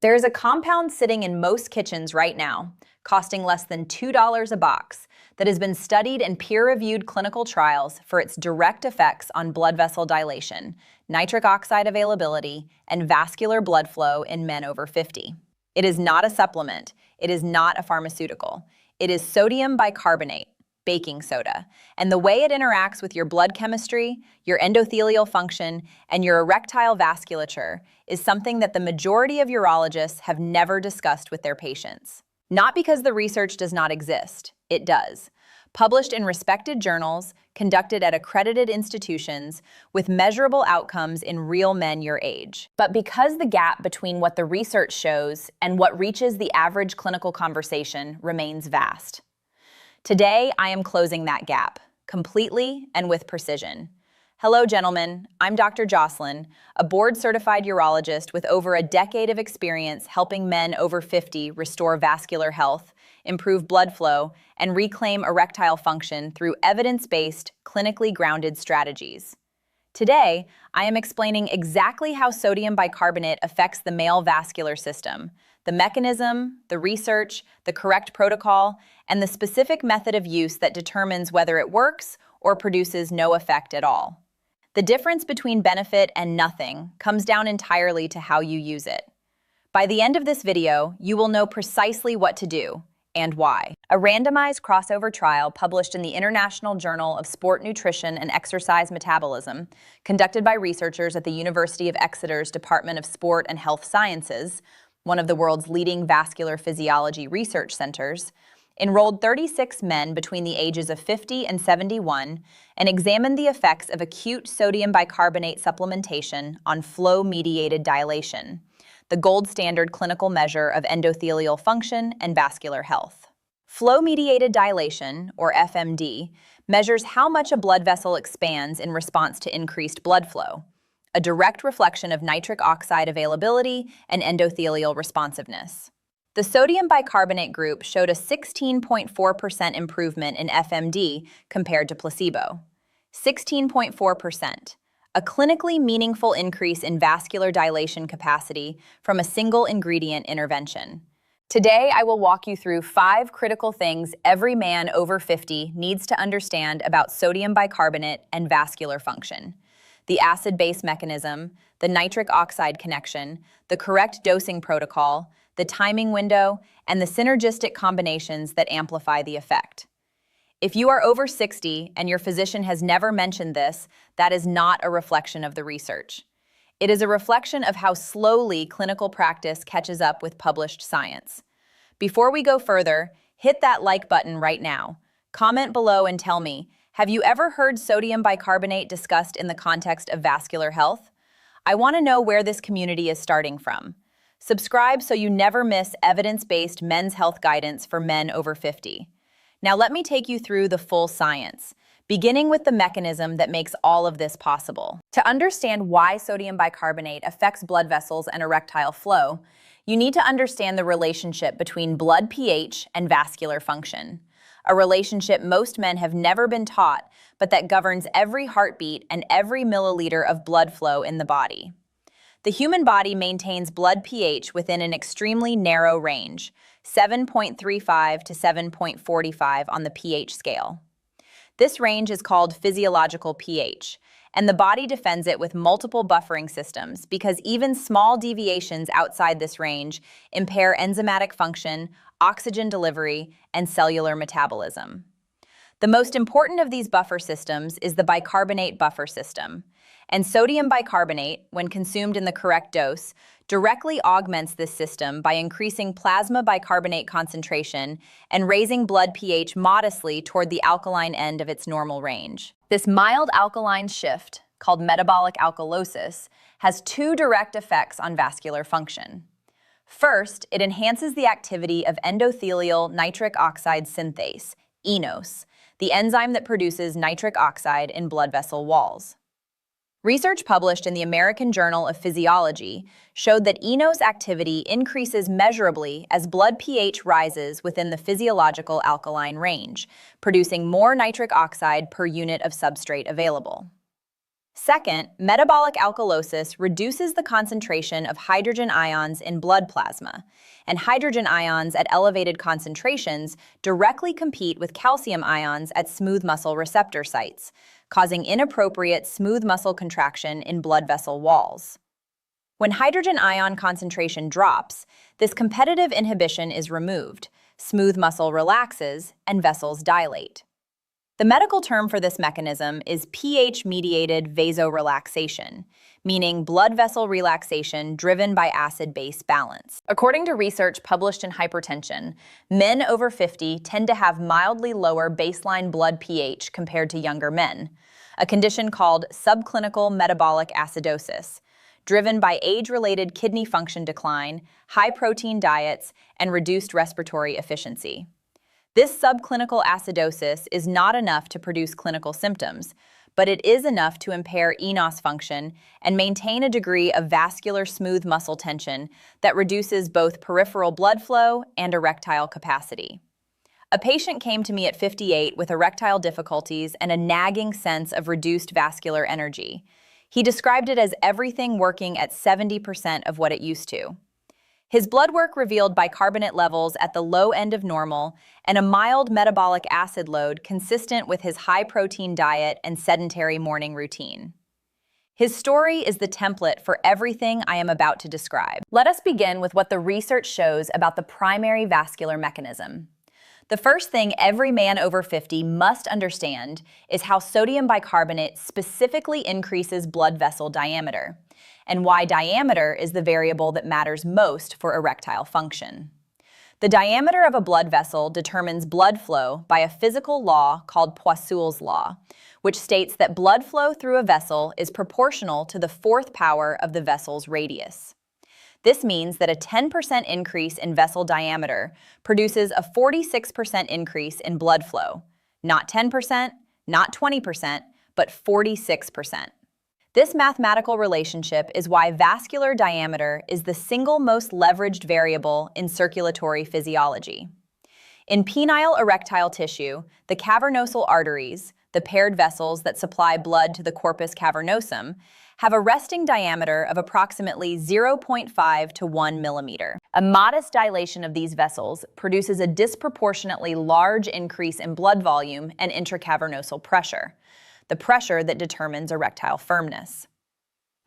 There is a compound sitting in most kitchens right now, costing less than $2 a box, that has been studied in peer-reviewed clinical trials for its direct effects on blood vessel dilation, nitric oxide availability, and vascular blood flow in men over 50. It is not a supplement. It is not a pharmaceutical. It is sodium bicarbonate, baking soda, and the way it interacts with your blood chemistry, your endothelial function, and your erectile vasculature is something that the majority of urologists have never discussed with their patients. Not because the research does not exist, it does. Published in respected journals, conducted at accredited institutions, with measurable outcomes in real men your age. But because the gap between what the research shows and what reaches the average clinical conversation remains vast. Today, I am closing that gap, completely and with precision. Hello, gentlemen. I'm Dr. Jocelyn, a board-certified urologist with over a decade of experience helping men over 50 restore vascular health, improve blood flow, and reclaim erectile function through evidence-based, clinically grounded strategies. Today, I am explaining exactly how sodium bicarbonate affects the male vascular system, the mechanism, the research, the correct protocol, and the specific method of use that determines whether it works or produces no effect at all. The difference between benefit and nothing comes down entirely to how you use it. By the end of this video, you will know precisely what to do and why. A randomized crossover trial published in the International Journal of Sport Nutrition and Exercise Metabolism, conducted by researchers at the University of Exeter's Department of Sport and Health Sciences, one of the world's leading vascular physiology research centers, enrolled 36 men between the ages of 50 and 71 and examined the effects of acute sodium bicarbonate supplementation on flow-mediated dilation, the gold standard clinical measure of endothelial function and vascular health. Flow-mediated dilation, or FMD, measures how much a blood vessel expands in response to increased blood flow, a direct reflection of nitric oxide availability and endothelial responsiveness. The sodium bicarbonate group showed a 16.4% improvement in FMD compared to placebo. 16.4%, a clinically meaningful increase in vascular dilation capacity from a single ingredient intervention. Today, I will walk you through 5 critical things every man over 50 needs to understand about sodium bicarbonate and vascular function: the acid-base mechanism, the nitric oxide connection, the correct dosing protocol, the timing window, and the synergistic combinations that amplify the effect. If you are over 60 and your physician has never mentioned this, that is not a reflection of the research. It is a reflection of how slowly clinical practice catches up with published science. Before we go further, hit that like button right now. Comment below and tell me, have you ever heard sodium bicarbonate discussed in the context of vascular health? I want to know where this community is starting from. Subscribe so you never miss evidence-based men's health guidance for men over 50. Now let me take you through the full science, beginning with the mechanism that makes all of this possible. To understand why sodium bicarbonate affects blood vessels and erectile flow, you need to understand the relationship between blood pH and vascular function, a relationship most men have never been taught, but that governs every heartbeat and every milliliter of blood flow in the body. The human body maintains blood pH within an extremely narrow range, 7.35 to 7.45 on the pH scale. This range is called physiological pH, and the body defends it with multiple buffering systems because even small deviations outside this range impair enzymatic function, oxygen delivery, and cellular metabolism. The most important of these buffer systems is the bicarbonate buffer system, and sodium bicarbonate, when consumed in the correct dose, directly augments this system by increasing plasma bicarbonate concentration and raising blood pH modestly toward the alkaline end of its normal range. This mild alkaline shift, called metabolic alkalosis, has 2 direct effects on vascular function. First, it enhances the activity of endothelial nitric oxide synthase, eNOS, the enzyme that produces nitric oxide in blood vessel walls. Research published in the American Journal of Physiology showed that eNOS activity increases measurably as blood pH rises within the physiological alkaline range, producing more nitric oxide per unit of substrate available. Second, metabolic alkalosis reduces the concentration of hydrogen ions in blood plasma, and hydrogen ions at elevated concentrations directly compete with calcium ions at smooth muscle receptor sites, causing inappropriate smooth muscle contraction in blood vessel walls. When hydrogen ion concentration drops, this competitive inhibition is removed, smooth muscle relaxes, and vessels dilate. The medical term for this mechanism is pH-mediated vasorelaxation, meaning blood vessel relaxation driven by acid-base balance. According to research published in Hypertension, men over 50 tend to have mildly lower baseline blood pH compared to younger men, a condition called subclinical metabolic acidosis, driven by age-related kidney function decline, high-protein diets, and reduced respiratory efficiency. This subclinical acidosis is not enough to produce clinical symptoms, but it is enough to impair eNOS function and maintain a degree of vascular smooth muscle tension that reduces both peripheral blood flow and erectile capacity. A patient came to me at 58 with erectile difficulties and a nagging sense of reduced vascular energy. He described it as everything working at 70% of what it used to. His blood work revealed bicarbonate levels at the low end of normal and a mild metabolic acid load consistent with his high-protein diet and sedentary morning routine. His story is the template for everything I am about to describe. Let us begin with what the research shows about the primary vascular mechanism. The first thing every man over 50 must understand is how sodium bicarbonate specifically increases blood vessel diameter, and why diameter is the variable that matters most for erectile function. The diameter of a blood vessel determines blood flow by a physical law called Poiseuille's law, which states that blood flow through a vessel is proportional to the fourth power of the vessel's radius. This means that a 10% increase in vessel diameter produces a 46% increase in blood flow. Not 10%, not 20%, but 46%. This mathematical relationship is why vascular diameter is the single most leveraged variable in circulatory physiology. In penile erectile tissue, the cavernosal arteries, the paired vessels that supply blood to the corpus cavernosum, have a resting diameter of approximately 0.5 to 1 millimeter. A modest dilation of these vessels produces a disproportionately large increase in blood volume and intracavernosal pressure, the pressure that determines erectile firmness.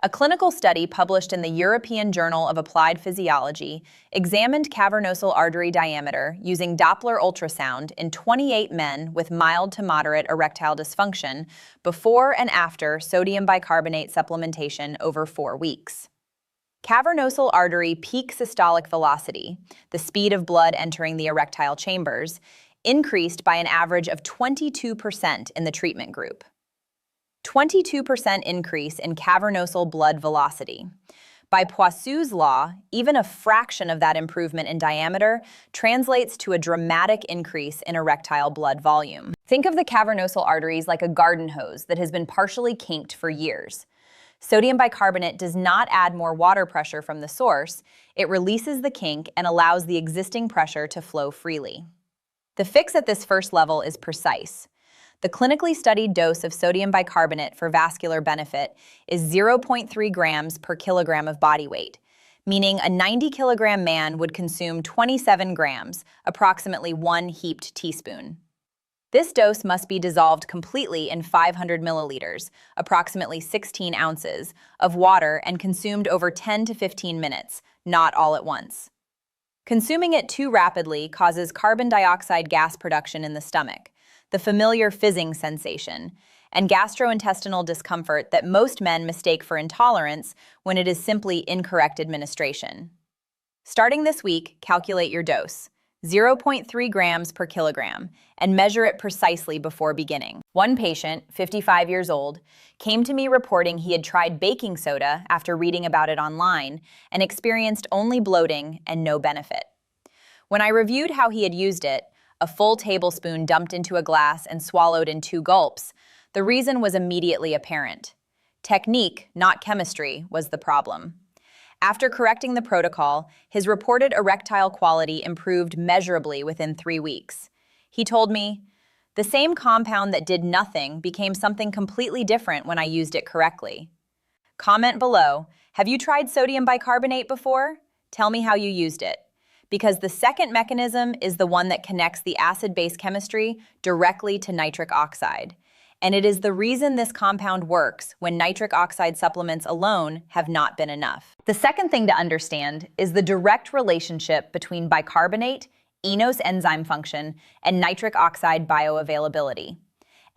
A clinical study published in the European Journal of Applied Physiology examined cavernosal artery diameter using Doppler ultrasound in 28 men with mild to moderate erectile dysfunction before and after sodium bicarbonate supplementation over 4 weeks. Cavernosal artery peak systolic velocity, the speed of blood entering the erectile chambers, increased by an average of 22% in the treatment group. 22% increase in cavernosal blood velocity. By Poiseuille's law, even a fraction of that improvement in diameter translates to a dramatic increase in erectile blood volume. Think of the cavernosal arteries like a garden hose that has been partially kinked for years. Sodium bicarbonate does not add more water pressure from the source, it releases the kink and allows the existing pressure to flow freely. The fix at this first level is precise. The clinically studied dose of sodium bicarbonate for vascular benefit is 0.3 grams per kilogram of body weight, meaning a 90-kilogram man would consume 27 grams, approximately 1 heaped teaspoon. This dose must be dissolved completely in 500 milliliters, approximately 16 ounces, of water and consumed over 10 to 15 minutes, not all at once. Consuming it too rapidly causes carbon dioxide gas production in the stomach, the familiar fizzing sensation, and gastrointestinal discomfort that most men mistake for intolerance when it is simply incorrect administration. Starting this week, calculate your dose, 0.3 grams per kilogram, and measure it precisely before beginning. One patient, 55 years old, came to me reporting he had tried baking soda after reading about it online and experienced only bloating and no benefit. When I reviewed how he had used it, a full tablespoon dumped into a glass and swallowed in 2 gulps, the reason was immediately apparent. Technique, not chemistry, was the problem. After correcting the protocol, his reported erectile quality improved measurably within 3 weeks. He told me, The same compound that did nothing became something completely different when I used it correctly. Comment below, have you tried sodium bicarbonate before? Tell me how you used it. Because the second mechanism is the one that connects the acid-base chemistry directly to nitric oxide. And it is the reason this compound works when nitric oxide supplements alone have not been enough. The second thing to understand is the direct relationship between bicarbonate, enos enzyme function, and nitric oxide bioavailability,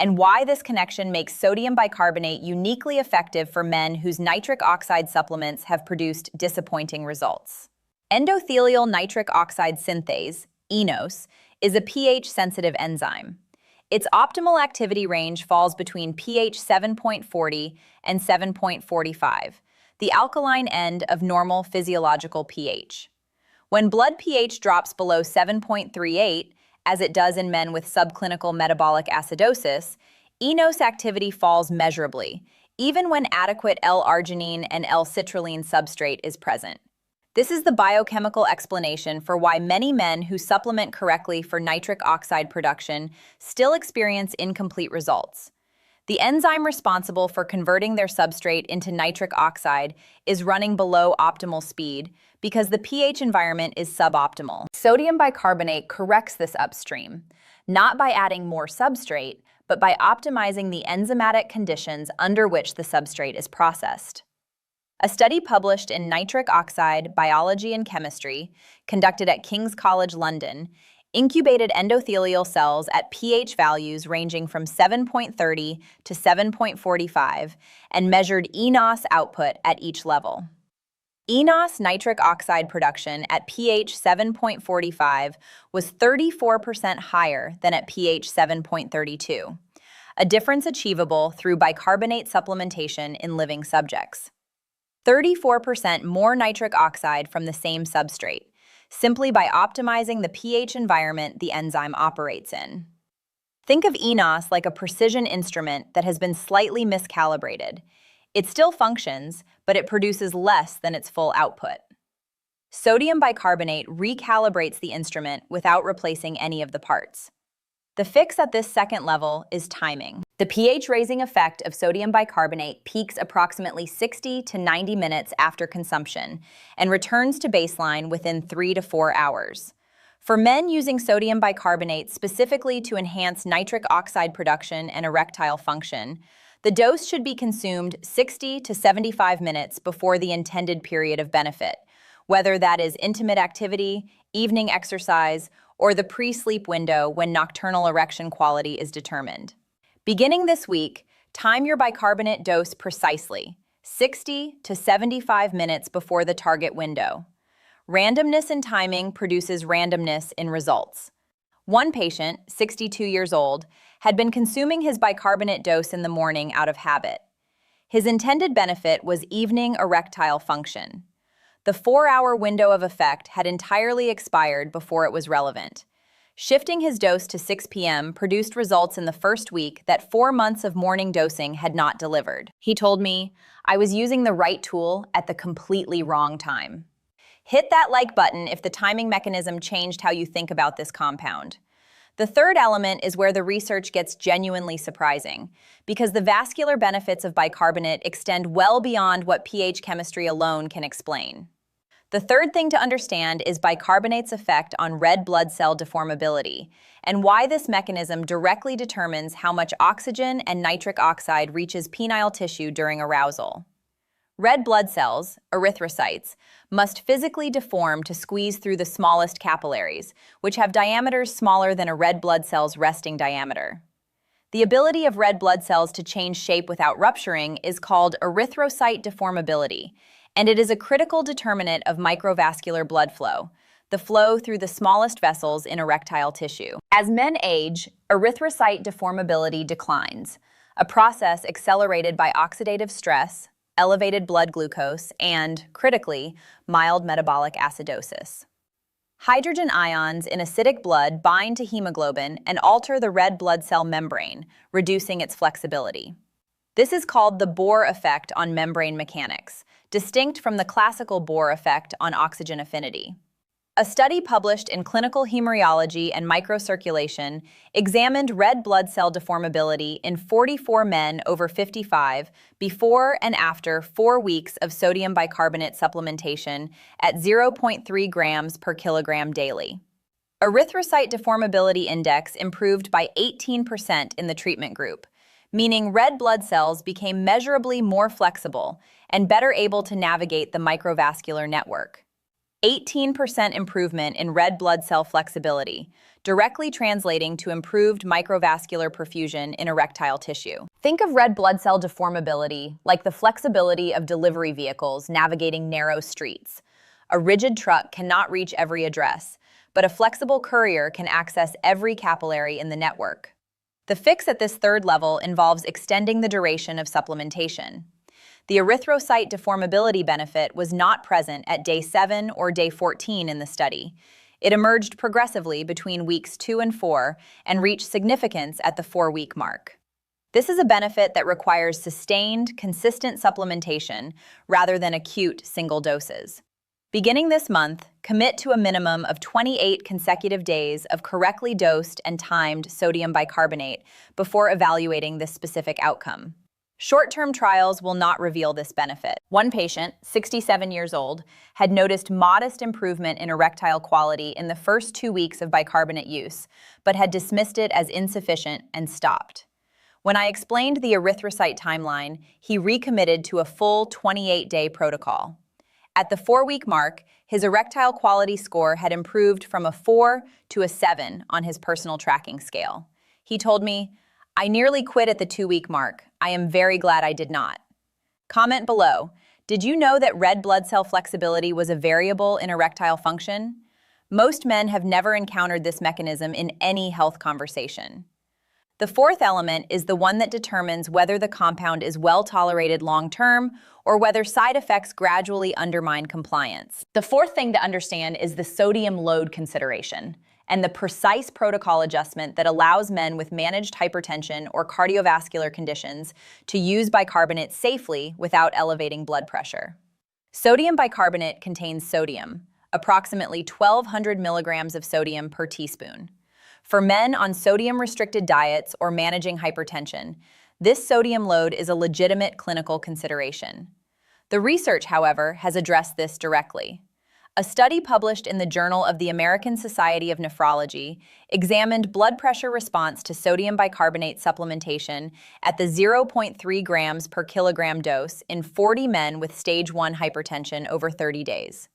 and why this connection makes sodium bicarbonate uniquely effective for men whose nitric oxide supplements have produced disappointing results. Endothelial nitric oxide synthase, enos, is a pH-sensitive enzyme. Its optimal activity range falls between pH 7.40 and 7.45, the alkaline end of normal physiological pH. When blood pH drops below 7.38, as it does in men with subclinical metabolic acidosis, enos activity falls measurably, even when adequate L-arginine and L-citrulline substrate is present. This is the biochemical explanation for why many men who supplement correctly for nitric oxide production still experience incomplete results. The enzyme responsible for converting their substrate into nitric oxide is running below optimal speed because the pH environment is suboptimal. Sodium bicarbonate corrects this upstream, not by adding more substrate, but by optimizing the enzymatic conditions under which the substrate is processed. A study published in Nitric Oxide Biology and Chemistry, conducted at King's College London, incubated endothelial cells at pH values ranging from 7.30 to 7.45 and measured enos output at each level. Enos nitric oxide production at pH 7.45 was 34% higher than at pH 7.32, a difference achievable through bicarbonate supplementation in living subjects. 34% more nitric oxide from the same substrate, simply by optimizing the pH environment the enzyme operates in. Think of enos like a precision instrument that has been slightly miscalibrated. It still functions, but it produces less than its full output. Sodium bicarbonate recalibrates the instrument without replacing any of the parts. The fix at this second level is timing. The pH-raising effect of sodium bicarbonate peaks approximately 60 to 90 minutes after consumption and returns to baseline within 3 to 4 hours. For men using sodium bicarbonate specifically to enhance nitric oxide production and erectile function, the dose should be consumed 60 to 75 minutes before the intended period of benefit, whether that is intimate activity, evening exercise, or the pre-sleep window when nocturnal erection quality is determined. Beginning this week, time your bicarbonate dose precisely, 60 to 75 minutes before the target window. Randomness in timing produces randomness in results. One patient, 62 years old, had been consuming his bicarbonate dose in the morning out of habit. His intended benefit was evening erectile function. The 4-hour window of effect had entirely expired before it was relevant. Shifting his dose to 6 p.m. produced results in the first week that 4 months of morning dosing had not delivered. He told me, "I was using the right tool at the completely wrong time." Hit that like button if the timing mechanism changed how you think about this compound. The third element is where the research gets genuinely surprising, because the vascular benefits of bicarbonate extend well beyond what pH chemistry alone can explain. The third thing to understand is bicarbonate's effect on red blood cell deformability, and why this mechanism directly determines how much oxygen and nitric oxide reaches penile tissue during arousal. Red blood cells, erythrocytes, must physically deform to squeeze through the smallest capillaries, which have diameters smaller than a red blood cell's resting diameter. The ability of red blood cells to change shape without rupturing is called erythrocyte deformability, and it is a critical determinant of microvascular blood flow, the flow through the smallest vessels in erectile tissue. As men age, erythrocyte deformability declines, a process accelerated by oxidative stress, elevated blood glucose, and, critically, mild metabolic acidosis. Hydrogen ions in acidic blood bind to hemoglobin and alter the red blood cell membrane, reducing its flexibility. This is called the Bohr effect on membrane mechanics, distinct from the classical Bohr effect on oxygen affinity. A study published in Clinical Hemorrhology and Microcirculation examined red blood cell deformability in 44 men over 55 before and after 4 weeks of sodium bicarbonate supplementation at 0.3 grams per kilogram daily. Erythrocyte deformability index improved by 18% in the treatment group, meaning red blood cells became measurably more flexible and better able to navigate the microvascular network. 18% improvement in red blood cell flexibility, directly translating to improved microvascular perfusion in erectile tissue. Think of red blood cell deformability like the flexibility of delivery vehicles navigating narrow streets. A rigid truck cannot reach every address, but a flexible courier can access every capillary in the network. The fix at this third level involves extending the duration of supplementation. The erythrocyte deformability benefit was not present at day 7 or day 14 in the study. It emerged progressively between weeks 2 and 4 and reached significance at the 4-week mark. This is a benefit that requires sustained, consistent supplementation rather than acute single doses. Beginning this month, commit to a minimum of 28 consecutive days of correctly dosed and timed sodium bicarbonate before evaluating this specific outcome. Short-term trials will not reveal this benefit. One patient, 67 years old, had noticed modest improvement in erectile quality in the first 2 weeks of bicarbonate use, but had dismissed it as insufficient and stopped. When I explained the erythrocyte timeline, he recommitted to a full 28-day protocol. At the 4-week mark, his erectile quality score had improved from a 4 to a 7 on his personal tracking scale. He told me, "I nearly quit at the 2-week mark. I am very glad I did not." Comment below, did you know that red blood cell flexibility was a variable in erectile function? Most men have never encountered this mechanism in any health conversation. The fourth element is the one that determines whether the compound is well tolerated long-term or whether side effects gradually undermine compliance. The fourth thing to understand is the sodium load consideration and the precise protocol adjustment that allows men with managed hypertension or cardiovascular conditions to use bicarbonate safely without elevating blood pressure. Sodium bicarbonate contains sodium, approximately 1,200 milligrams of sodium per teaspoon. For men on sodium-restricted diets or managing hypertension, this sodium load is a legitimate clinical consideration. The research, however, has addressed this directly. A study published in the Journal of the American Society of Nephrology examined blood pressure response to sodium bicarbonate supplementation at the 0.3 grams per kilogram dose in 40 men with stage 1 hypertension over 30 days.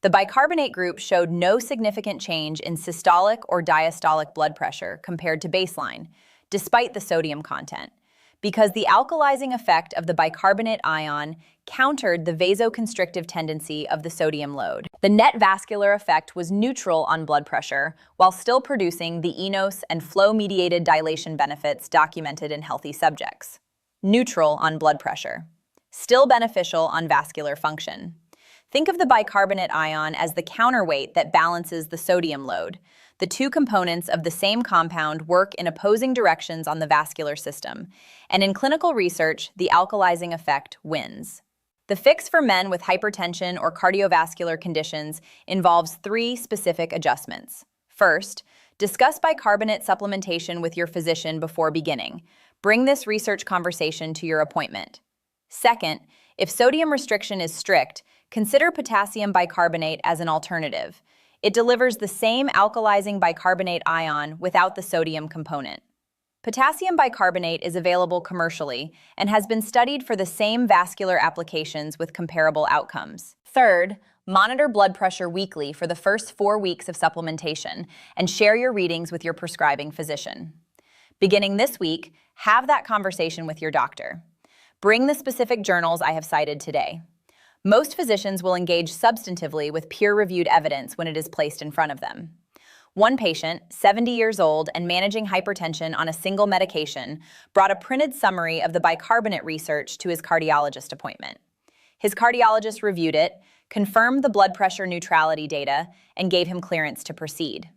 The bicarbonate group showed no significant change in systolic or diastolic blood pressure compared to baseline, despite the sodium content, because the alkalizing effect of the bicarbonate ion countered the vasoconstrictive tendency of the sodium load. The net vascular effect was neutral on blood pressure, while still producing the enos and flow-mediated dilation benefits documented in healthy subjects. Neutral on blood pressure. Still beneficial on vascular function. Think of the bicarbonate ion as the counterweight that balances the sodium load. The two components of the same compound work in opposing directions on the vascular system, and in clinical research, the alkalizing effect wins. The fix for men with hypertension or cardiovascular conditions involves 3 specific adjustments. First, discuss bicarbonate supplementation with your physician before beginning. Bring this research conversation to your appointment. Second, if sodium restriction is strict, consider potassium bicarbonate as an alternative. It delivers the same alkalizing bicarbonate ion without the sodium component. Potassium bicarbonate is available commercially and has been studied for the same vascular applications with comparable outcomes. Third, monitor blood pressure weekly for the first 4 weeks of supplementation and share your readings with your prescribing physician. Beginning this week, have that conversation with your doctor. Bring the specific journals I have cited today. Most physicians will engage substantively with peer-reviewed evidence when it is placed in front of them. One patient, 70 years old and managing hypertension on a single medication, brought a printed summary of the bicarbonate research to his cardiologist appointment. His cardiologist reviewed it, confirmed the blood pressure neutrality data, and gave him clearance to proceed.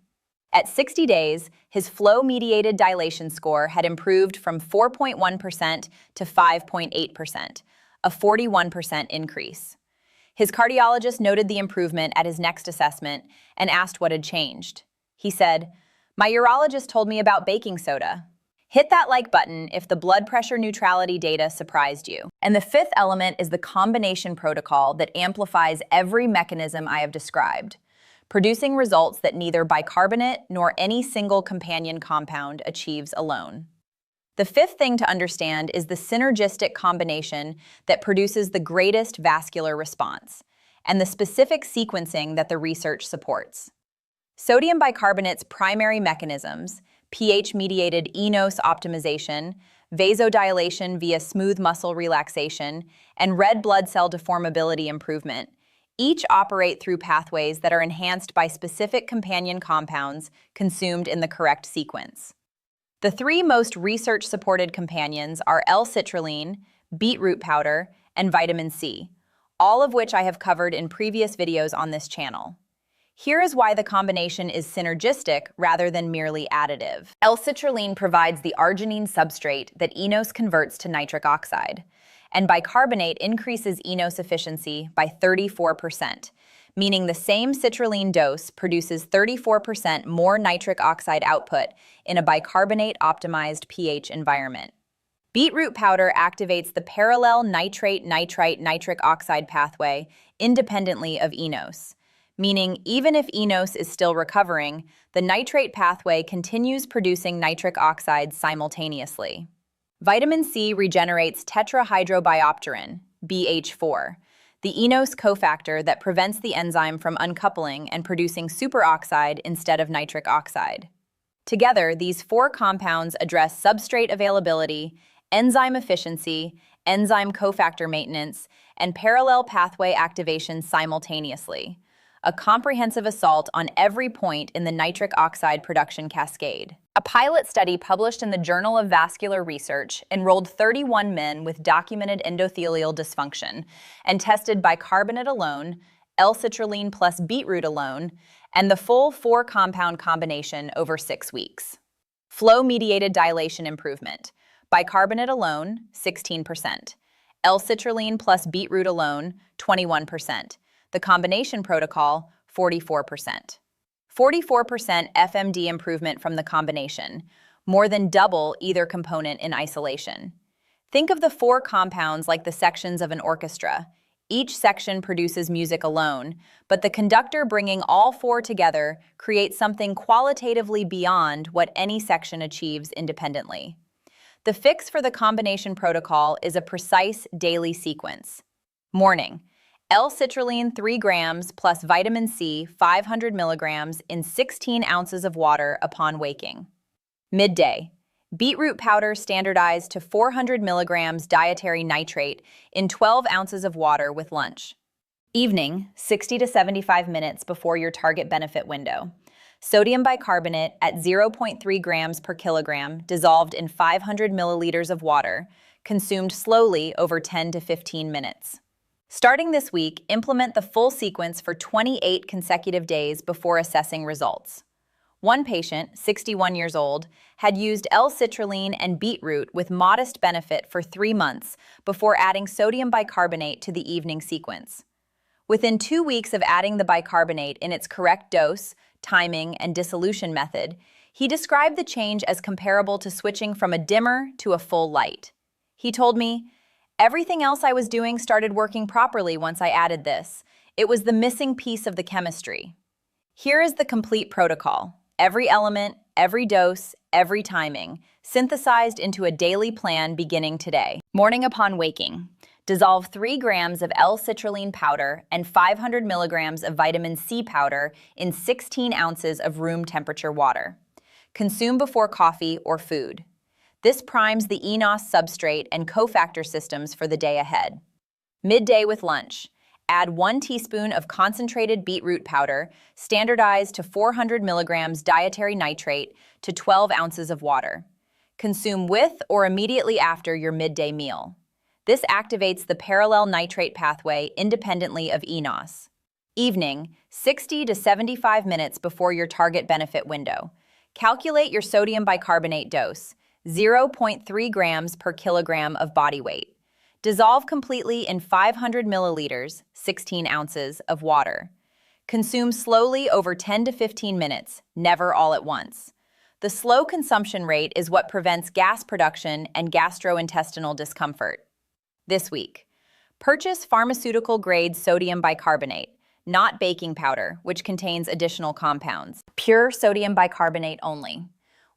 At 60 days, his flow-mediated dilation score had improved from 4.1% to 5.8%, a 41% increase. His cardiologist noted the improvement at his next assessment and asked what had changed. He said, "My urologist told me about baking soda." Hit that like button if the blood pressure neutrality data surprised you. And the fifth element is the combination protocol that amplifies every mechanism I have described, producing results that neither bicarbonate nor any single companion compound achieves alone. The fifth thing to understand is the synergistic combination that produces the greatest vascular response, and the specific sequencing that the research supports. Sodium bicarbonate's primary mechanisms, pH-mediated eNOS optimization, vasodilation via smooth muscle relaxation, and red blood cell deformability improvement, each operate through pathways that are enhanced by specific companion compounds consumed in the correct sequence. The three most research-supported companions are L-citrulline, beetroot powder, and vitamin C, all of which I have covered in previous videos on this channel. Here is why the combination is synergistic rather than merely additive. L-citrulline provides the arginine substrate that eNOS converts to nitric oxide, and bicarbonate increases eNOS efficiency by 34%, meaning the same citrulline dose produces 34% more nitric oxide output in a bicarbonate-optimized pH environment. Beetroot powder activates the parallel nitrate-nitrite nitric oxide pathway independently of eNOS, meaning even if eNOS is still recovering, the nitrate pathway continues producing nitric oxide simultaneously. Vitamin C regenerates tetrahydrobiopterin, BH4, the eNOS cofactor that prevents the enzyme from uncoupling and producing superoxide instead of nitric oxide. Together, these four compounds address substrate availability, enzyme efficiency, enzyme cofactor maintenance, and parallel pathway activation simultaneously, a comprehensive assault on every point in the nitric oxide production cascade. A pilot study published in the Journal of Vascular Research enrolled 31 men with documented endothelial dysfunction and tested bicarbonate alone, L-citrulline plus beetroot alone, and the full four-compound combination over 6 weeks. Flow-mediated dilation improvement. Bicarbonate alone, 16%. L-citrulline plus beetroot alone, 21%. The combination protocol, 44%. 44% FMD improvement from the combination, more than double either component in isolation. Think of the four compounds like the sections of an orchestra. Each section produces music alone, but the conductor bringing all four together creates something qualitatively beyond what any section achieves independently. The fix for the combination protocol is a precise daily sequence. Morning. L-citrulline 3 grams plus vitamin C 500 milligrams in 16 ounces of water upon waking. Midday. Beetroot powder standardized to 400 milligrams dietary nitrate in 12 ounces of water with lunch. Evening, 60 to 75 minutes before your target benefit window. Sodium bicarbonate at 0.3 grams per kilogram dissolved in 500 milliliters of water, consumed slowly over 10 to 15 minutes. Starting this week, implement the full sequence for 28 consecutive days before assessing results. One patient, 61 years old, had used L-citrulline and beetroot with modest benefit for 3 months before adding sodium bicarbonate to the evening sequence. Within 2 weeks of adding the bicarbonate in its correct dose, timing, and dissolution method, he described the change as comparable to switching from a dimmer to a full light. He told me, "Everything else I was doing started working properly once I added this. It was the missing piece of the chemistry." Here is the complete protocol. Every element, every dose, every timing, synthesized into a daily plan beginning today. Morning upon waking. Dissolve 3 grams of L-citrulline powder and 500 milligrams of vitamin C powder in 16 ounces of room temperature water. Consume before coffee or food. This primes the eNOS substrate and cofactor systems for the day ahead. Midday with lunch. Add 1 teaspoon of concentrated beetroot powder, standardized to 400 milligrams dietary nitrate to 12 ounces of water. Consume with or immediately after your midday meal. This activates the parallel nitrate pathway independently of eNOS. Evening, 60 to 75 minutes before your target benefit window. Calculate your sodium bicarbonate dose, 0.3 grams per kilogram of body weight. Dissolve completely in 500 milliliters, 16 ounces, of water. Consume slowly over 10 to 15 minutes, never all at once. The slow consumption rate is what prevents gas production and gastrointestinal discomfort. This week, purchase pharmaceutical-grade sodium bicarbonate, not baking powder, which contains additional compounds. Pure sodium bicarbonate only.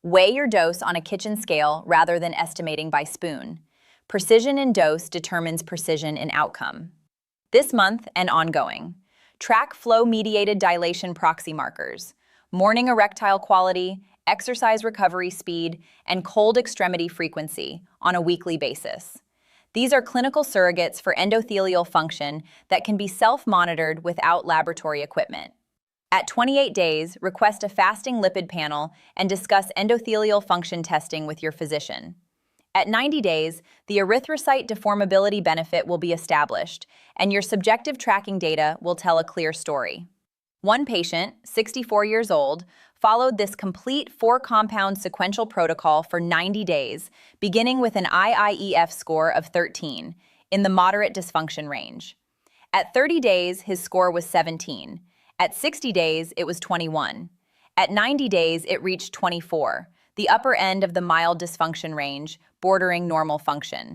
Weigh your dose on a kitchen scale rather than estimating by spoon. Precision in dose determines precision in outcome. This month and ongoing, track flow-mediated dilation proxy markers, morning erectile quality, exercise recovery speed, and cold extremity frequency on a weekly basis. These are clinical surrogates for endothelial function that can be self-monitored without laboratory equipment. At 28 days, request a fasting lipid panel and discuss endothelial function testing with your physician. At 90 days, the erythrocyte deformability benefit will be established, and your subjective tracking data will tell a clear story. One patient, 64 years old, followed this complete 4-compound sequential protocol for 90 days, beginning with an IIEF score of 13, in the moderate dysfunction range. At 30 days, his score was 17. At 60 days, it was 21. At 90 days, it reached 24, the upper end of the mild dysfunction range, bordering normal function.